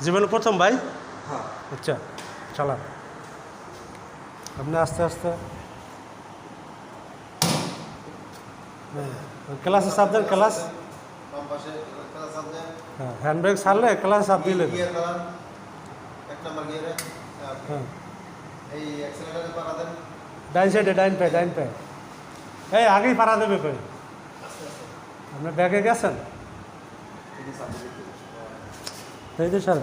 জীবনে প্রথম ভাই? হ্যাঁ। আচ্ছা, চালান। আপনি আস্তে আস্তে ক্লাসে চাপ দেন, ক্লাস। বাম পাশে ক্লাস চাপ দেন। হ্যাঁ, হ্যান্ড ব্রেক ছাড়লে ক্লাসে চাপ দিলে। গিয়ার বাড়ান, 1 নাম্বার গিয়ারে। হ্যাঁ, এই অ্যাক্সেলারেটরে পাড়া দেন। ডাইন সাইডে, ডাইন পায়ে, ডাইন পায়ে। এই আগেই পাড়া দেবে কই? আস্তে আস্তে। আপনি ব্যাগে গেছেন? এই চাপ দিতে। এই তো স্যার,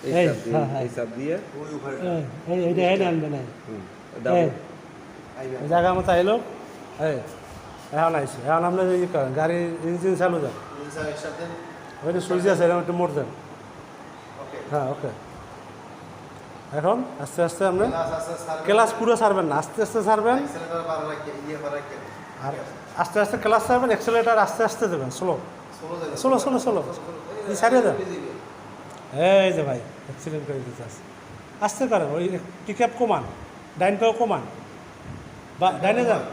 এই হ্যাঁ হ্যাঁ, এই চাপ দিয়ে ওই উপরে এইটা এইটা আনবে না। দাও। এই জায়গা মতো আইলো। এই এখন আইসি, এখন আপনি ইয়ে করেন, গাড়ি ইঞ্জিন চালু যান। ইনসার একসাথে দেন। ওইটা সুইচ আছে, এরকম একটু মোড় দেন। ওকে। হ্যাঁ, ওকে। এখন আস্তে আস্তে আপনি ক্লাস আস্তে আস্তে ক্লাস পুরো ছাড়বেন না, আস্তে আস্তে ছাড়বেন। অ্যাক্সেলারেটর পাড়া রাখে, ইয়ে পাড়া রাখে। আর আস্তে আস্তে ক্লাস ছাড়বেন, অ্যাক্সেলেটার আস্তে আস্তে দেবেন, স্লো স্লো স্লো স্লো। এই ছাড়িয়ে দেন। এই যে ভাই অ্যাক্সিডেন্ট করে দিতে আছে, আস্তে করেন। ওই পিক আপ কমান, ডাইন পাও কমান, বা ডাইনে যান।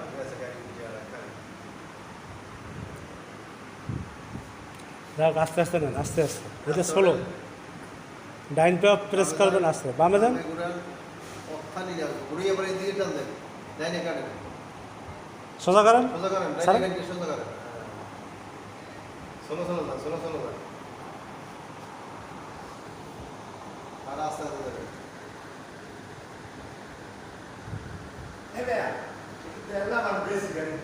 যাক, আস্তে আস্তে নেন, আস্তে আস্তে। এটা স্লো। ডাইন পাও প্রেস করবেন, আস্তে বামে যান। ঘুরিয়ে পরে দিয়ে টান দেন। ডাইনে কাটেন। সোজা করেন। সোজা করেন, স্যার? ডাইনে কাটে সোজা করেন। সোলো সোলো যান, সোলো সোলো যান। আর আস্তে আস্তে যাবেন। এই ভাইয়া, একটু দেখলাম আর বেশি গাড়ি।